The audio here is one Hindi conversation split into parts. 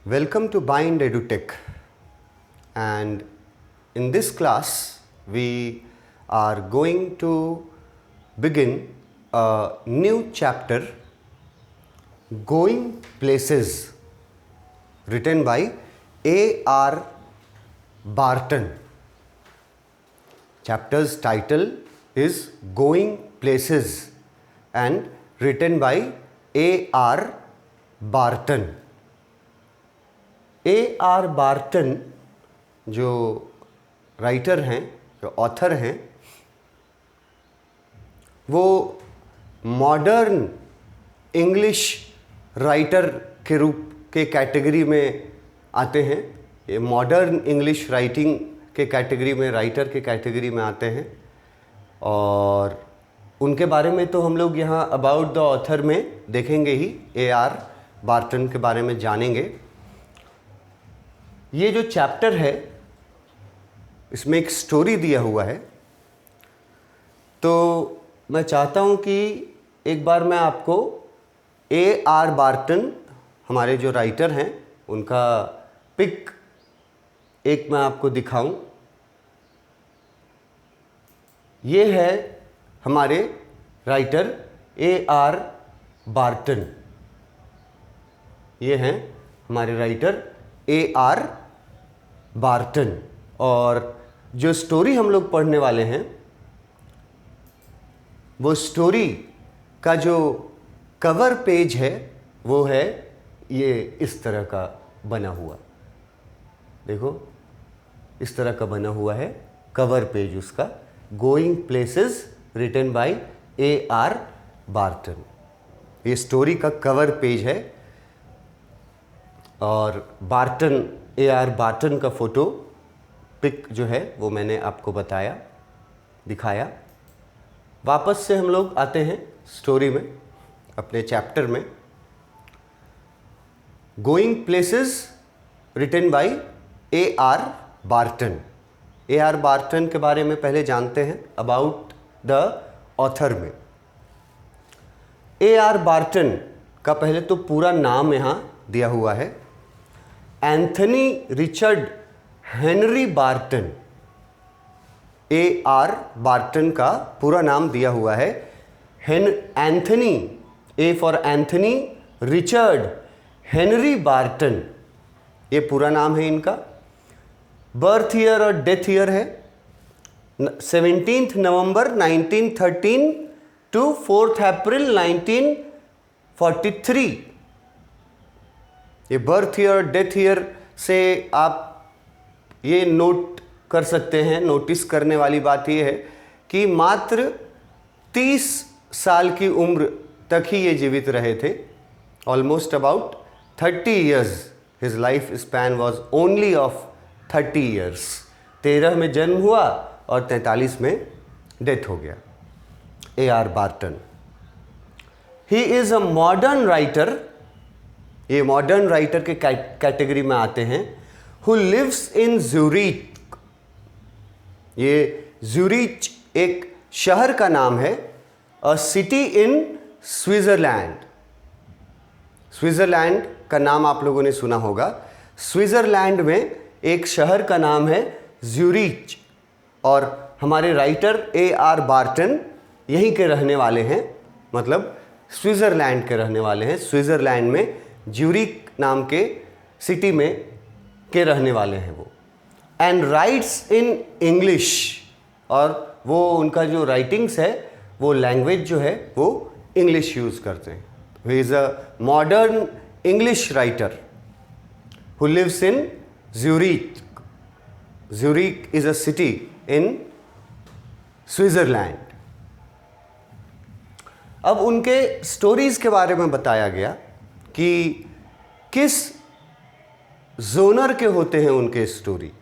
Welcome to Bind EduTech, and in this class we are going to begin a new chapter, Going Places, written by A.R. Barton. Chapter's title is Going Places and written by A.R. Barton. A.R. Barton जो राइटर हैं, जो ऑथर हैं, वो मॉडर्न इंग्लिश राइटर के रूप के कैटेगरी में आते हैं। ये मॉडर्न इंग्लिश राइटिंग के कैटेगरी में, राइटर के कैटेगरी में आते हैं और उनके बारे में तो हम लोग यहाँ अबाउट द ऑथर में देखेंगे ही, A.R. बार्टन के बारे में जानेंगे। ये जो चैप्टर है इसमें एक स्टोरी दिया हुआ है, तो मैं चाहता हूँ कि एक बार मैं आपको A.R. बार्टन, हमारे जो राइटर हैं, उनका पिक एक मैं आपको दिखाऊं। ये है हमारे राइटर A.R. बार्टन। ये हैं हमारे राइटर A.R. बार्टन। और जो स्टोरी हम लोग पढ़ने वाले हैं, वो स्टोरी का जो कवर पेज है वो है ये इस तरह का बना हुआ। देखो, इस तरह का बना हुआ है कवर पेज उसका, going places written by A.R. Barton. ये स्टोरी का कवर पेज है और बार्टन, A.R. बार्टन का फ़ोटो पिक जो है वो मैंने आपको बताया, दिखाया। वापस से हम लोग आते हैं स्टोरी में, अपने चैप्टर में। Going places written by A.R. Barton. A.R. Barton के बारे में पहले जानते हैं अबाउट द ऑथर में। A.R. बार्टन का पहले तो पूरा नाम यहाँ दिया हुआ है, Anthony Richard Henry Barton. A.R. Barton का पूरा नाम दिया हुआ है Anthony, A for Anthony, Richard Henry Barton, ये पूरा नाम है इनका। बर्थ ईयर और डेथ ईयर है 17 नवंबर 1913 टू 4 अप्रैल 1943। ये बर्थ ईयर, डेथ ईयर से आप ये नोट कर सकते हैं। नोटिस करने वाली बात ये है कि मात्र 30 साल की उम्र तक ही ये जीवित रहे थे। Almost about 30 years, his life span was only of 30 years. 13 में जन्म हुआ और 43 में डेथ हो गया। A.R. Barton, he is a modern writer. ये मॉडर्न राइटर के कैटेगरी में आते हैं। Who lives in Zurich. ये ज़्यूरिच एक शहर का नाम है, a city in Switzerland. Switzerland का नाम आप लोगों ने सुना होगा। स्विट्ज़रलैंड में एक शहर का नाम है ज़्यूरिच और हमारे राइटर A.R. बार्टन यहीं के रहने वाले हैं, मतलब स्विट्ज़रलैंड के रहने वाले हैं। स्विट्ज़रलैंड में ज्यूरिक नाम के सिटी में के रहने वाले हैं वो। एंड राइट्स इन इंग्लिश, और वो उनका जो राइटिंग्स है वो लैंग्वेज जो है वो इंग्लिश यूज़ करते हैं। He is a modern English writer who lives in Zurich. Zurich is a city in Switzerland. अब उनके स्टोरीज़ के बारे में बताया गया कि किस जोनर के होते हैं उनके स्टोरी,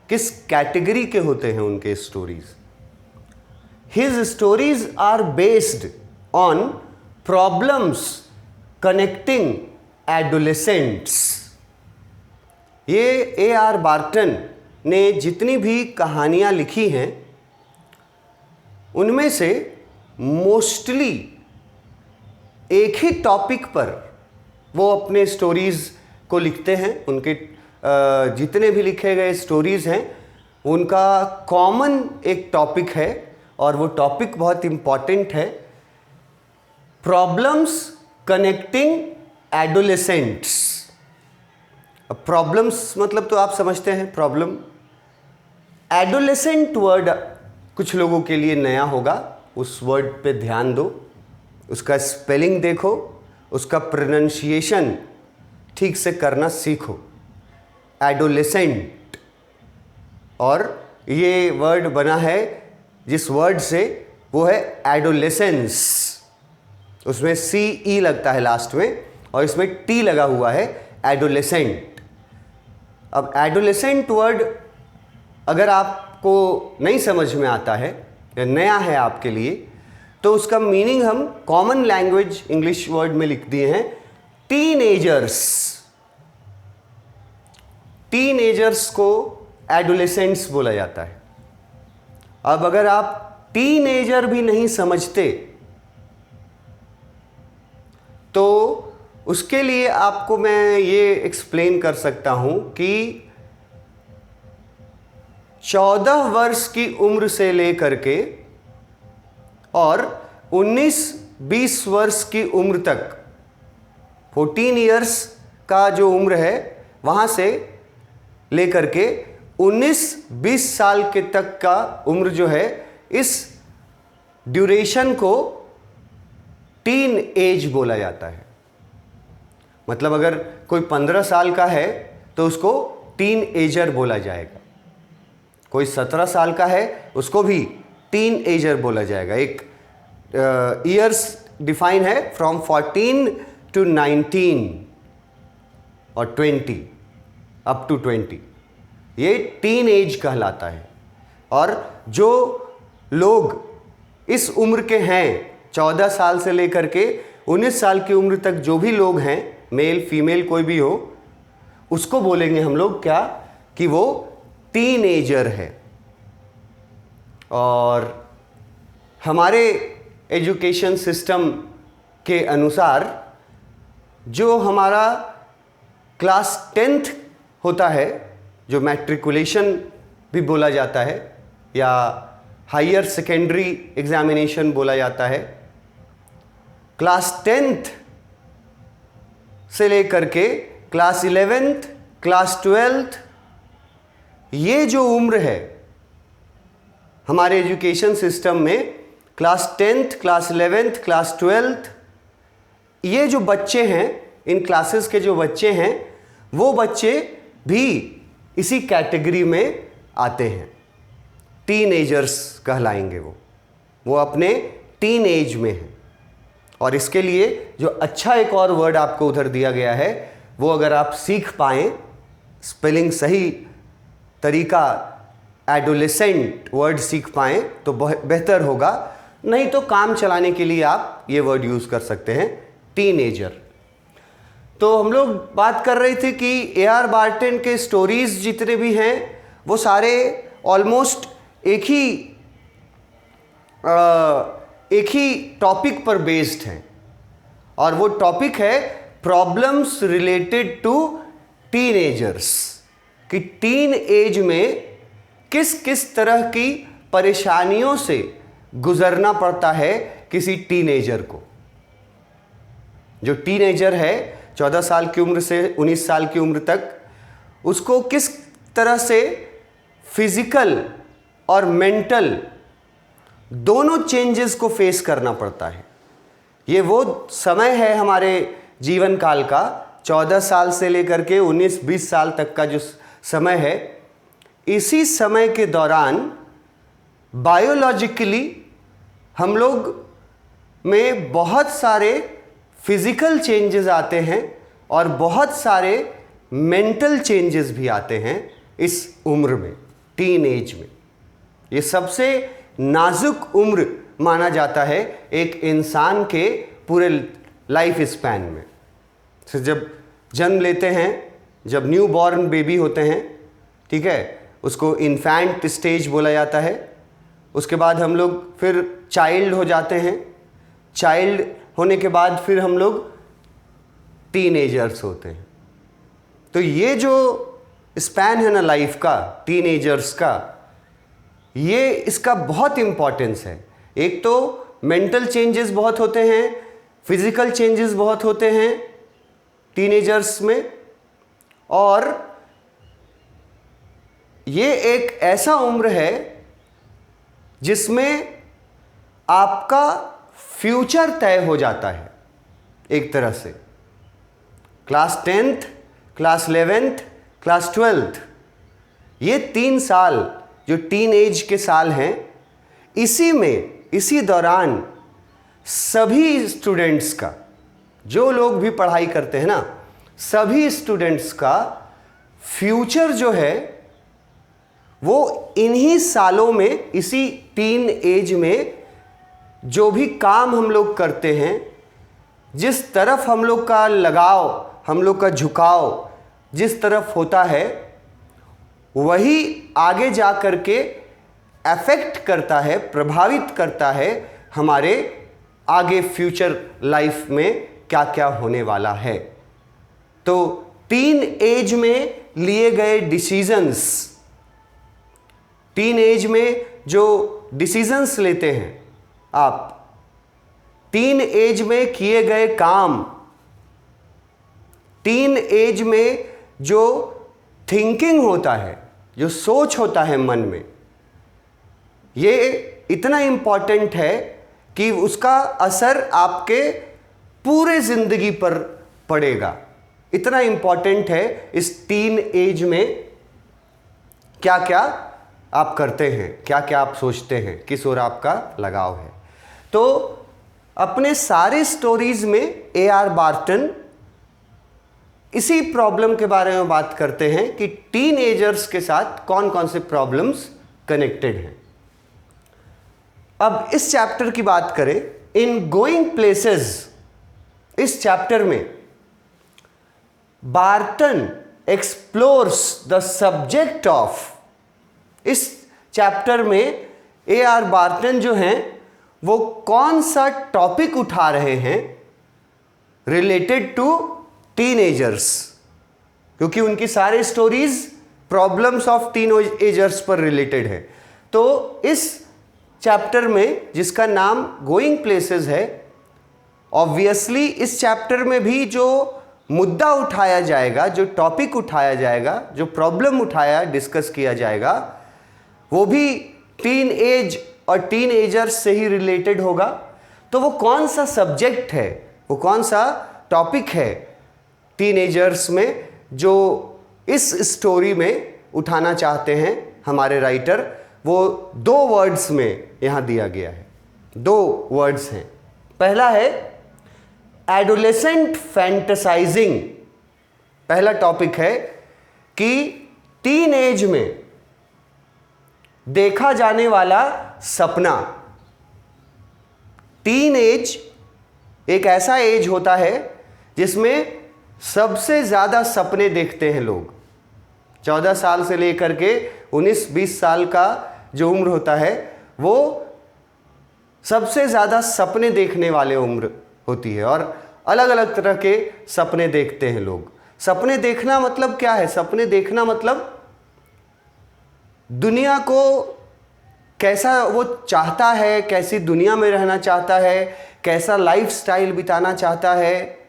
किस कैटेगरी के होते हैं उनके stories. His stories are based on problems connecting adolescents. ये A.R. बार्टन ने जितनी भी कहानियाँ लिखी हैं उनमें से मोस्टली एक ही टॉपिक पर वो अपने स्टोरीज़ को लिखते हैं, उनके जितने भी लिखे गए स्टोरीज़ हैं उनका कॉमन एक टॉपिक है और वो टॉपिक बहुत इम्पॉर्टेंट है, प्रॉब्लम्स कनेक्टिंग एडोलेसेंट्स। अब प्रॉब्लम्स मतलब तो आप समझते हैं प्रॉब्लम। एडोलेसेंट वर्ड कुछ लोगों के लिए नया होगा, उस वर्ड पे ध्यान दो, उसका स्पेलिंग देखो, उसका प्रोनाउंसिएशन ठीक से करना सीखो। एडोलेसेंट, और ये वर्ड बना है जिस वर्ड से, वो है एडोलेसेंस। उसमें CE लगता है लास्ट में और इसमें T लगा हुआ है, एडोलेसेंट। अब एडोलेसेंट वर्ड अगर आपको नहीं समझ में आता है या नया है आपके लिए, तो उसका मीनिंग हम कॉमन लैंग्वेज इंग्लिश वर्ड में लिख दिए हैं, टीनेजर्स। टीनेजर्स को एडोलेसेंट्स बोला जाता है। अब अगर आप टीनेजर भी नहीं समझते तो उसके लिए आपको मैं ये एक्सप्लेन कर सकता हूं कि 14 वर्ष की उम्र से लेकर के और 19-20 वर्ष की उम्र तक, 14 इयर्स का जो उम्र है वहाँ से लेकर के 19-20 साल के तक का उम्र जो है, इस ड्यूरेशन को टीन एज बोला जाता है। मतलब अगर कोई 15 साल का है तो उसको टीन एजर बोला जाएगा, कोई 17 साल का है उसको भी टीन एजर बोला जाएगा। एक ईयर्स डिफाइन है फ्रॉम 14 to 19 और 20 अप टू 20, ये टीन एज कहलाता है। और जो लोग इस उम्र के हैं, 14 साल से लेकर के 19 साल की उम्र तक जो भी लोग हैं, मेल फीमेल कोई भी हो, उसको बोलेंगे हम लोग क्या, कि वो टीनेजर है। और हमारे एजुकेशन सिस्टम के अनुसार जो हमारा क्लास 10th होता है, जो मैट्रिकुलेशन भी बोला जाता है या हायर सेकेंडरी एग्जामिनेशन बोला जाता है, क्लास 10th से लेकर के क्लास 11th, क्लास 12th, ये जो उम्र है हमारे एजुकेशन सिस्टम में, class 10th, class 11th, class 12th, ये जो बच्चे हैं, इन क्लासेस के जो बच्चे हैं, वो बच्चे भी इसी कैटेगरी में आते हैं, टीनेजर्स कहलाएंगे। वो अपने टीन एज में हैं। और इसके लिए जो अच्छा एक और वर्ड आपको उधर दिया गया है, वो अगर आप सीख पाएँ, स्पेलिंग सही तरीका एडोलेसेंट वर्ड सीख पाएँ तो बेहतर होगा, नहीं तो काम चलाने के लिए आप ये वर्ड यूज़ कर सकते हैं, टीनेजर। तो हम लोग बात कर रहे थे कि AR बार्टन के स्टोरीज जितने भी हैं वो सारे ऑलमोस्ट एक ही टॉपिक पर बेस्ड हैं, और वो टॉपिक है प्रॉब्लम्स रिलेटेड टू टीनेजर्स, कि टीन एज में किस किस तरह की परेशानियों से गुजरना पड़ता है किसी टीनेजर को। जो टीनेजर है 14 साल की उम्र से 19 साल की उम्र तक, उसको किस तरह से फिजिकल और मेंटल दोनों चेंजेस को फेस करना पड़ता है। ये वो समय है हमारे जीवन काल का, 14 साल से लेकर के 19-20 साल तक का जो समय है, इसी समय के दौरान बायोलॉजिकली हम लोग में बहुत सारे फिजिकल चेंजेस आते हैं और बहुत सारे मेंटल चेंजेस भी आते हैं इस उम्र में, टीन एज में। ये सबसे नाजुक उम्र माना जाता है एक इंसान के पूरे लाइफ स्पैन में। तो जब जन्म लेते हैं, जब न्यू बॉर्न बेबी होते हैं, ठीक है, उसको इन्फेंट स्टेज बोला जाता है। उसके बाद हम लोग फिर चाइल्ड हो जाते हैं, चाइल्ड होने के बाद फिर हम लोग टीनेजर्स होते हैं, तो ये जो स्पैन है ना लाइफ का, टीनेजर्स का, ये इसका बहुत इम्पोर्टेंस है। एक तो मेंटल चेंजेस बहुत होते हैं, फिजिकल चेंजेस बहुत होते हैं टीनेजर्स में, और ये एक ऐसा उम्र है जिसमें आपका फ्यूचर तय हो जाता है एक तरह से। Class 10th, class 11th, class 12th, ये 3 साल जो टीन एज के साल हैं, इसी दौरान सभी स्टूडेंट्स का, जो लोग भी पढ़ाई करते हैं ना, सभी स्टूडेंट्स का फ्यूचर जो है वो इन्हीं सालों में, इसी टीन एज में जो भी काम हम लोग करते हैं, जिस तरफ हम लोग का लगाव, हम लोग का झुकाव जिस तरफ होता है, वही आगे जा कर के अफेक्ट करता है, प्रभावित करता है हमारे आगे फ्यूचर लाइफ में क्या क्या होने वाला है। तो टीन एज में लिए गए डिसीजंस, टीन एज में जो डिसीजंस लेते हैं आप, टीन एज में किए गए काम, टीन एज में जो थिंकिंग होता है, जो सोच होता है मन में, ये इतना इम्पॉर्टेंट है कि उसका असर आपके पूरे ज़िंदगी पर पड़ेगा। इतना इम्पॉर्टेंट है इस टीन एज में क्या क्या आप करते हैं, क्या क्या आप सोचते हैं, किस ओर आपका लगाव है। तो अपने सारे स्टोरीज में A.R. बार्टन इसी प्रॉब्लम के बारे में बात करते हैं कि टीन एजर्स के साथ कौन कौन से प्रॉब्लम्स कनेक्टेड हैं। अब इस चैप्टर की बात करें, इन गोइंग प्लेसेस, इस चैप्टर में Barton explores the subject of, इस चैप्टर में A.R. बार्टन जो हैं वो कौन सा टॉपिक उठा रहे हैं रिलेटेड टू टीनेजर्स, क्योंकि उनकी सारे स्टोरीज प्रॉब्लम्स ऑफ टीनेजर्स पर रिलेटेड है। तो इस चैप्टर में, जिसका नाम गोइंग प्लेसेस है, ऑब्वियसली इस चैप्टर में भी जो मुद्दा उठाया जाएगा, जो टॉपिक उठाया जाएगा, जो प्रॉब्लम उठाया डिस्कस किया जाएगा, वो भी टीन एज और टीन एजर्स से ही रिलेटेड होगा। तो वो कौन सा सब्जेक्ट है, वो कौन सा टॉपिक है टीनेजर्स में जो इस स्टोरी में उठाना चाहते हैं हमारे राइटर, वो 2 वर्ड्स में यहाँ दिया गया है। 2 वर्ड्स हैं। पहला है एडोलेसेंट फैंटेसाइजिंग। पहला टॉपिक है कि टीन एज में देखा जाने वाला सपना। टीन एज एक ऐसा एज होता है जिसमें सबसे ज़्यादा सपने देखते हैं लोग। 14 साल से लेकर के 19-20 साल का जो उम्र होता है, वो सबसे ज़्यादा सपने देखने वाले उम्र होती है, और अलग अलग तरह के सपने देखते हैं लोग। सपने देखना मतलब क्या है? सपने देखना मतलब दुनिया को कैसा वो चाहता है, कैसी दुनिया में रहना चाहता है, कैसा लाइफस्टाइल बिताना चाहता है,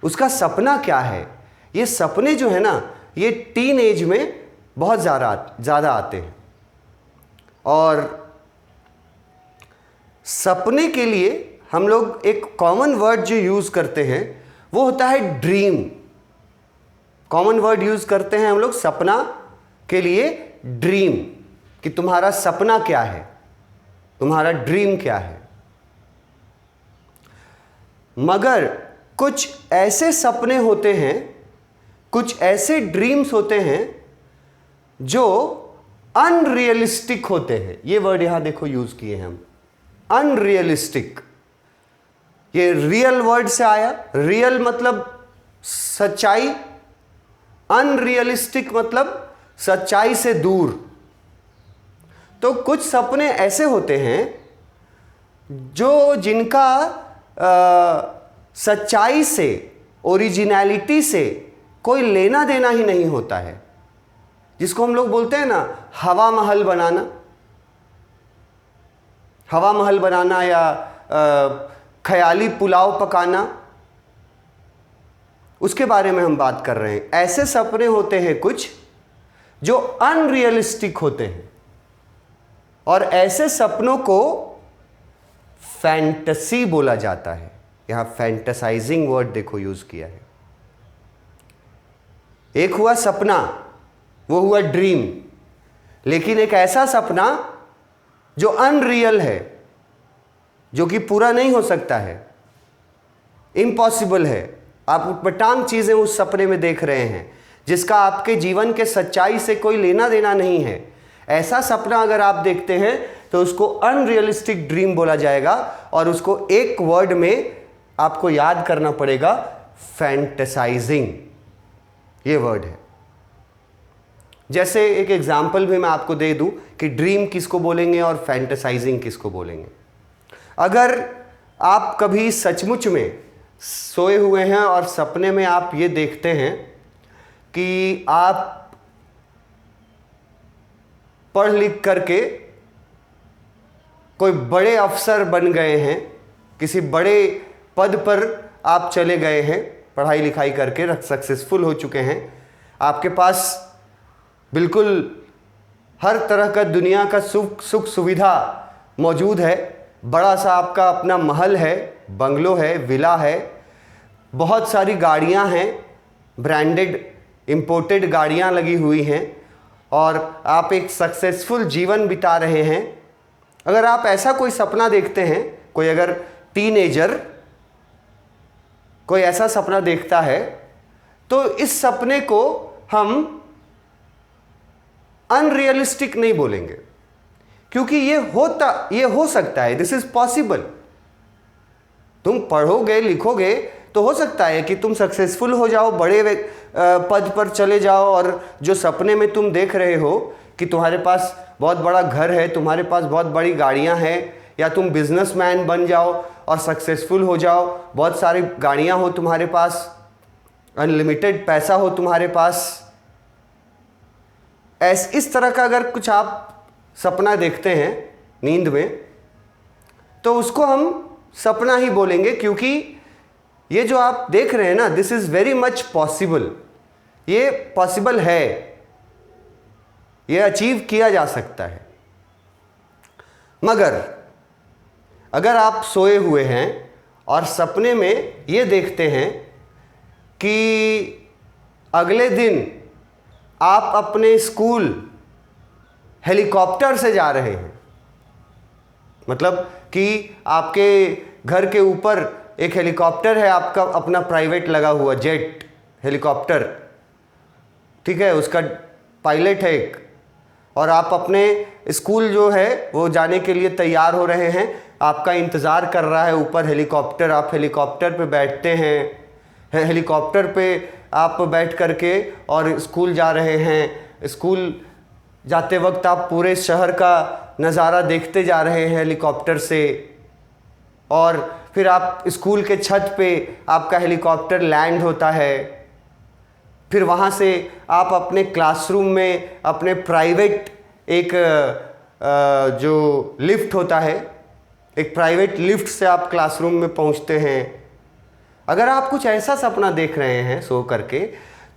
उसका सपना क्या है। ये सपने जो है ना, ये टीन एज में बहुत ज़्यादा आते हैं। और सपने के लिए हम लोग एक कॉमन वर्ड जो यूज़ करते हैं वो होता है ड्रीम। कॉमन वर्ड यूज़ करते हैं हम लोग सपना के लिए ड्रीम, कि तुम्हारा सपना क्या है, तुम्हारा ड्रीम क्या है। मगर कुछ ऐसे सपने होते हैं, कुछ ऐसे ड्रीम्स होते हैं जो अनरियलिस्टिक होते हैं। ये वर्ड यहां देखो यूज किए हैं हम, अनरियलिस्टिक। ये रियल वर्ड से आया। रियल मतलब सच्चाई, अनरियलिस्टिक मतलब सच्चाई से दूर। तो कुछ सपने ऐसे होते हैं जो जिनका सच्चाई से, ओरिजिनलिटी से कोई लेना देना ही नहीं होता है, जिसको हम लोग बोलते हैं ना हवा महल बनाना, हवा महल बनाना या ख्याली पुलाव पकाना, उसके बारे में हम बात कर रहे हैं। ऐसे सपने होते हैं कुछ जो अनरियलिस्टिक होते हैं, और ऐसे सपनों को फैंटेसी बोला जाता है। यहां फैंटेसाइजिंग वर्ड देखो यूज किया है। एक हुआ सपना, वो हुआ ड्रीम, लेकिन एक ऐसा सपना जो अनरियल है, जो कि पूरा नहीं हो सकता है, इम्पॉसिबल है। आप उटपटांग चीजें उस सपने में देख रहे हैं जिसका आपके जीवन के सच्चाई से कोई लेना देना नहीं है। ऐसा सपना अगर आप देखते हैं तो उसको अनरियलिस्टिक ड्रीम बोला जाएगा, और उसको एक वर्ड में आपको याद करना पड़ेगा, फैंटेसाइजिंग, ये वर्ड है। जैसे एक एग्जाम्पल भी मैं आपको दे दूं कि ड्रीम किसको बोलेंगे और फैंटेसाइजिंग किसको बोलेंगे। अगर आप कभी सचमुच में सोए हुए हैं और सपने में आप ये देखते हैं कि आप पढ़ लिख करके कोई बड़े अफसर बन गए हैं, किसी बड़े पद पर आप चले गए हैं, पढ़ाई लिखाई करके सक्सेसफुल हो चुके हैं, आपके पास बिल्कुल हर तरह का दुनिया का सुख सुविधा मौजूद है, बड़ा सा आपका अपना महल है, बंगलो है, विला है, बहुत सारी गाड़ियां हैं, ब्रांडेड इंपोर्टेड गाड़ियां लगी हुई हैं, और आप एक सक्सेसफुल जीवन बिता रहे हैं। अगर आप ऐसा कोई सपना देखते हैं, कोई अगर टीनेजर कोई ऐसा सपना देखता है, तो इस सपने को हम अनरियलिस्टिक नहीं बोलेंगे, क्योंकि ये हो सकता है, दिस इज पॉसिबल। तुम पढ़ोगे लिखोगे तो हो सकता है कि तुम सक्सेसफुल हो जाओ, बड़े पद पर चले जाओ, और जो सपने में तुम देख रहे हो कि तुम्हारे पास बहुत बड़ा घर है, तुम्हारे पास बहुत बड़ी गाड़ियां हैं, या तुम बिजनेसमैन बन जाओ और सक्सेसफुल हो जाओ, बहुत सारी गाड़ियां हो तुम्हारे पास, अनलिमिटेड पैसा हो तुम्हारे पास, इस तरह का अगर कुछ आप सपना देखते हैं नींद में, तो उसको हम सपना ही बोलेंगे, क्योंकि ये जो आप देख रहे हैं ना, this is very much possible, ये पॉसिबल है, ये अचीव किया जा सकता है। मगर अगर आप सोए हुए हैं और सपने में ये देखते हैं कि अगले दिन आप अपने स्कूल हेलीकॉप्टर से जा रहे हैं, मतलब कि आपके घर के ऊपर एक हेलीकॉप्टर है, आपका अपना प्राइवेट लगा हुआ जेट हेलीकॉप्टर, ठीक है, उसका पायलट है एक, और आप अपने स्कूल जो है वो जाने के लिए तैयार हो रहे हैं, आपका इंतज़ार कर रहा है ऊपर हेलीकॉप्टर, आप हेलीकॉप्टर पे बैठते हैं, हेलीकॉप्टर पे आप बैठ करके और स्कूल जा रहे हैं। स्कूल जाते वक्त आप पूरे शहर का नज़ारा देखते जा रहे हैं हेलीकॉप्टर से, और फिर आप स्कूल के छत पे आपका हेलीकॉप्टर लैंड होता है, फिर वहाँ से आप अपने क्लासरूम में अपने प्राइवेट एक जो लिफ्ट होता है, एक प्राइवेट लिफ्ट से आप क्लासरूम में पहुँचते हैं। अगर आप कुछ ऐसा सपना देख रहे हैं सो करके,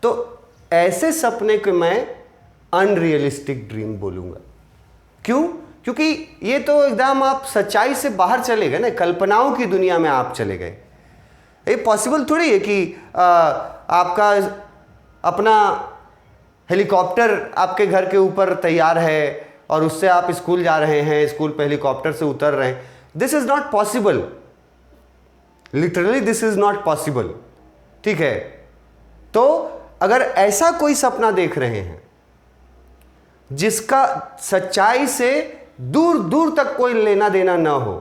तो ऐसे सपने को मैं अनरियलिस्टिक ड्रीम बोलूँगा। क्यों? क्योंकि ये तो एकदम आप सच्चाई से बाहर चले गए ना, कल्पनाओं की दुनिया में आप चले गए। ये पॉसिबल थोड़ी है कि आपका अपना हेलीकॉप्टर आपके घर के ऊपर तैयार है और उससे आप स्कूल जा रहे हैं, स्कूल पे हेलीकॉप्टर से उतर रहे हैं। This is not possible, literally this is not possible, ठीक है। तो अगर ऐसा कोई सपना देख रहे हैं जिसका सच्चाई से दूर दूर तक कोई लेना देना ना हो,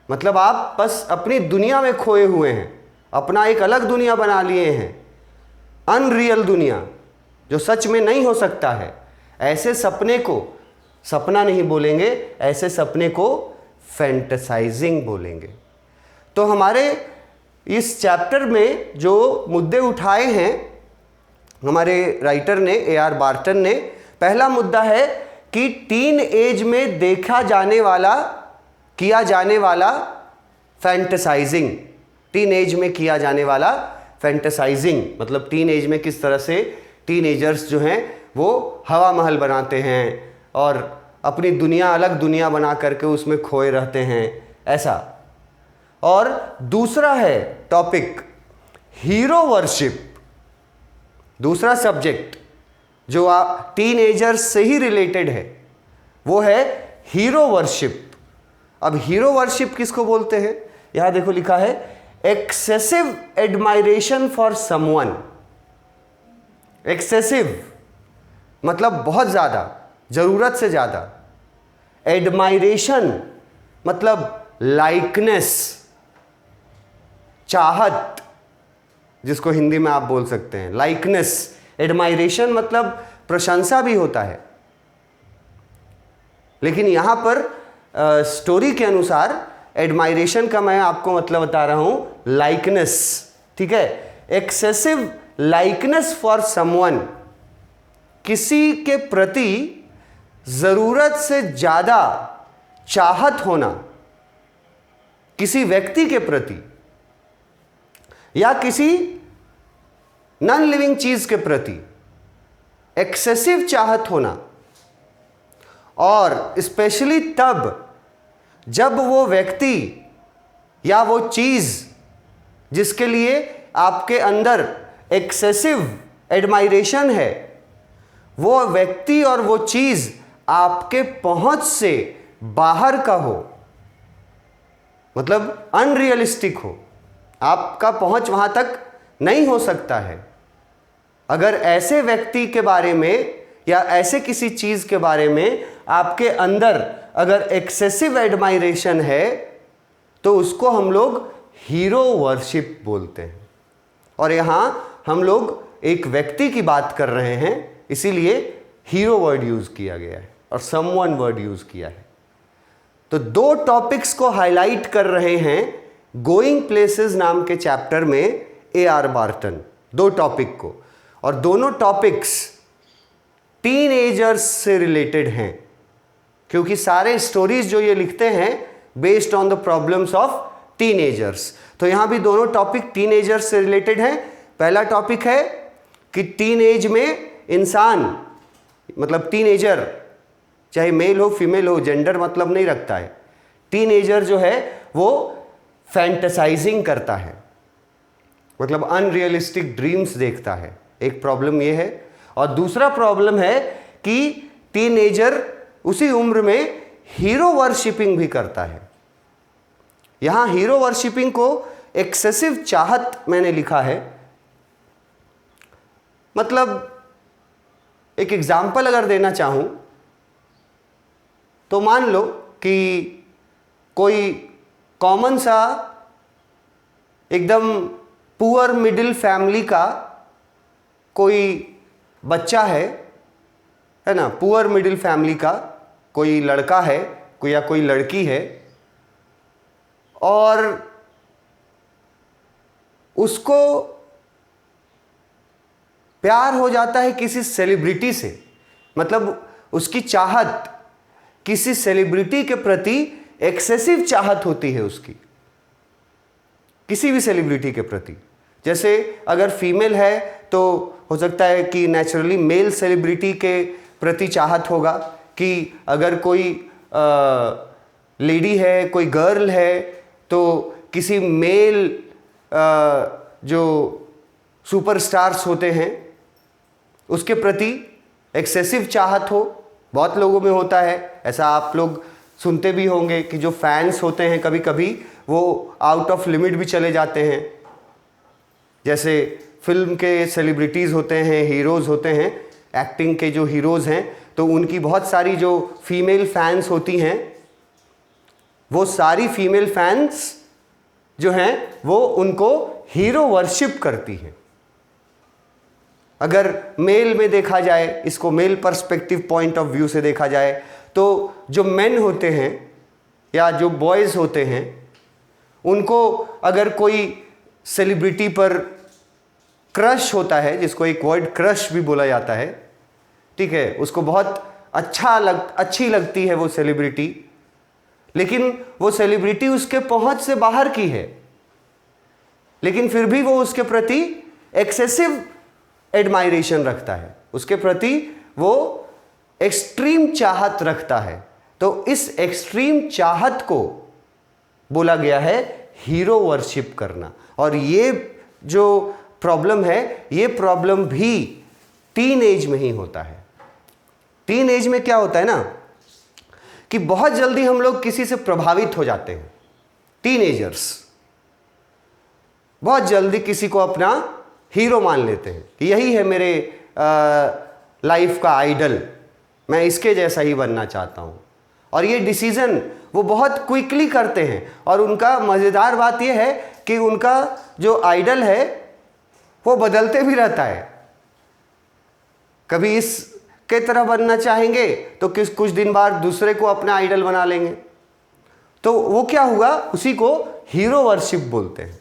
मतलब आप बस अपनी दुनिया में खोए हुए हैं, अपना एक अलग दुनिया बना लिए हैं, अनरियल दुनिया जो सच में नहीं हो सकता है, ऐसे सपने को सपना नहीं बोलेंगे, ऐसे सपने को फैंटेसाइजिंग बोलेंगे। तो हमारे इस चैप्टर में जो मुद्दे उठाए हैं हमारे राइटर ने A.R. बार्टन ने, पहला मुद्दा है कि टीन एज में देखा जाने वाला, किया जाने वाला फैंटेसाइजिंग। टीन एज में किया जाने वाला फैंटेसाइजिंग मतलब टीन एज में किस तरह से टीनेजर्स जो हैं वो हवा महल बनाते हैं और अपनी दुनिया, अलग दुनिया बना करके उसमें खोए रहते हैं, ऐसा। और दूसरा है टॉपिक हीरो वर्शिप। दूसरा सब्जेक्ट जो टीनेजर्स से ही रिलेटेड है वो है हीरो वर्शिप। अब हीरो वर्शिप किसको बोलते हैं? यहां देखो लिखा है excessive admiration for someone. Excessive मतलब बहुत ज़्यादा, ज़रूरत से ज़्यादा। एडमायरेशन मतलब लाइकनेस, चाहत, जिसको हिंदी में आप बोल सकते हैं लाइकनेस। एडमायरेशन मतलब प्रशंसा भी होता है, लेकिन यहां पर स्टोरी के अनुसार एडमायरेशन का मैं आपको मतलब बता रहा हूं लाइकनेस, ठीक है। एक्सेसिव लाइकनेस फॉर समवन, किसी के प्रति जरूरत से ज्यादा चाहत होना, किसी व्यक्ति के प्रति या किसी नॉन लिविंग चीज के प्रति एक्सेसिव चाहत होना, और स्पेशली तब जब वो व्यक्ति या वो चीज जिसके लिए आपके अंदर एक्सेसिव एडमायरेशन है, वो व्यक्ति और वो चीज आपके पहुंच से बाहर का हो, मतलब अनरियलिस्टिक हो, आपका पहुंच वहां तक नहीं हो सकता है। अगर ऐसे व्यक्ति के बारे में या ऐसे किसी चीज के बारे में आपके अंदर अगर एक्सेसिव एडमायरेशन है तो उसको हम लोग हीरो वर्शिप बोलते हैं। और यहां हम लोग एक व्यक्ति की बात कर रहे हैं, इसीलिए हीरो वर्ड यूज किया गया है और समवन वर्ड यूज किया है। तो दो टॉपिक्स को हाईलाइट कर रहे हैं गोइंग प्लेसेस नाम के चैप्टर में A.R. बार्टन, दो टॉपिक को, और दोनों टॉपिक्स टीनेजर्स से रिलेटेड हैं, क्योंकि सारे स्टोरीज जो ये लिखते हैं based on the problems of teenagers. तो यहां भी दोनों टॉपिक टीनेजर्स से रिलेटेड हैं। पहला टॉपिक है कि टीनेज में इंसान, मतलब टीनेजर, चाहे मेल हो फीमेल हो, जेंडर मतलब नहीं रखता है, टीनेजर जो है वो फैंटेसाइजिंग करता है, मतलब अनरियलिस्टिक ड्रीम्स देखता है। एक प्रॉब्लम ये है। और दूसरा प्रॉब्लम है कि टीनेजर उसी उम्र में हीरो वर्शिपिंग भी करता है। यहां हीरो वर्शिपिंग को एक्सेसिव चाहत मैंने लिखा है। मतलब एक एग्जाम्पल अगर देना चाहूं तो मान लो कि कोई कॉमन सा एकदम पुअर मिडिल फैमिली का कोई बच्चा है ना, पुअर मिडिल फैमिली का कोई लड़का है कोई या कोई लड़की है, और उसको प्यार हो जाता है किसी सेलिब्रिटी से, मतलब उसकी चाहत किसी सेलिब्रिटी के प्रति एक्सेसिव चाहत होती है उसकी, किसी भी सेलिब्रिटी के प्रति। जैसे अगर फीमेल है तो हो सकता है कि नेचुरली मेल सेलिब्रिटी के प्रति चाहत होगा, कि अगर कोई लेडी है, कोई गर्ल है, तो किसी मेल जो सुपरस्टार्स होते हैं उसके प्रति एक्सेसिव चाहत हो। बहुत लोगों में होता है ऐसा, आप लोग सुनते भी होंगे कि जो फैंस होते हैं कभी कभी वो आउट ऑफ लिमिट भी चले जाते हैं। जैसे फिल्म के सेलिब्रिटीज़ होते हैं, हीरोज़ होते हैं, एक्टिंग के जो हीरोज़ हैं, तो उनकी बहुत सारी जो फीमेल फैंस होती हैं, वो सारी फीमेल फैंस जो हैं वो उनको हीरो वर्शिप करती हैं। अगर मेल में देखा जाए, इसको male perspective point of view से देखा जाए, तो जो मेन होते हैं या जो बॉयज़ होते हैं, उनको अगर कोई सेलिब्रिटी पर क्रश होता है, जिसको एक वर्ड क्रश भी बोला जाता है, ठीक है, उसको बहुत अच्छी लगती है वो सेलिब्रिटी, लेकिन वो सेलिब्रिटी उसके पहुंच से बाहर की है, लेकिन फिर भी वो उसके प्रति एक्सेसिव एडमायरेशन रखता है, उसके प्रति वो एक्सट्रीम चाहत रखता है। तो इस एक्सट्रीम चाहत को बोला गया है हीरो वर्शिप करना। और ये जो प्रॉब्लम है, ये प्रॉब्लम भी टीन एज में ही होता है। टीन एज में क्या होता है ना कि बहुत जल्दी हम लोग किसी से प्रभावित हो जाते हैं। टीनेजर्स बहुत जल्दी किसी को अपना हीरो मान लेते हैं कि यही है मेरे लाइफ का आइडल, मैं इसके जैसा ही बनना चाहता हूं। और ये डिसीजन वो बहुत क्विकली करते हैं। और उनका मज़ेदार बात यह है कि उनका जो आइडल है वो बदलते भी रहता है। कभी इसके तरह बनना चाहेंगे तो कुछ दिन बाद दूसरे को अपना आइडल बना लेंगे। तो वो क्या हुआ, उसी को हीरो वर्शिप बोलते हैं।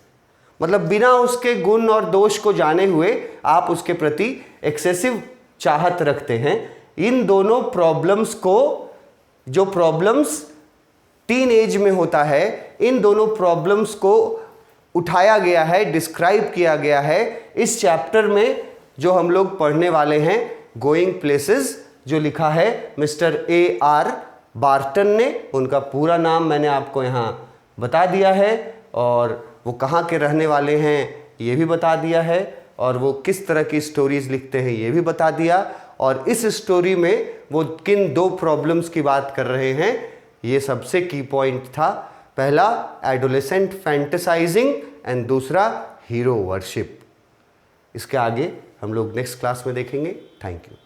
मतलब बिना उसके गुण और दोष को जाने हुए आप उसके प्रति एक्सेसिव चाहत रखते हैं। इन दोनों प्रॉब्लम्स को, जो प्रॉब्लम्स टीन एज में होता है, इन दोनों प्रॉब्लम्स को उठाया गया है, डिस्क्राइब किया गया है इस चैप्टर में जो हम लोग पढ़ने वाले हैं, गोइंग प्लेसेस, जो लिखा है मिस्टर A.R. बार्टन ने। उनका पूरा नाम मैंने आपको यहाँ बता दिया है, और वो कहाँ के रहने वाले हैं ये भी बता दिया है, और वो किस तरह की स्टोरीज लिखते हैं ये भी बता दिया। और इस स्टोरी में वो किन दो प्रॉब्लम्स की बात कर रहे हैं, ये सबसे की पॉइंट था। पहला एडोलेसेंट फैंटेसाइजिंग एंड दूसरा हीरो वर्शिप। इसके आगे हम लोग नेक्स्ट क्लास में देखेंगे। Thank you.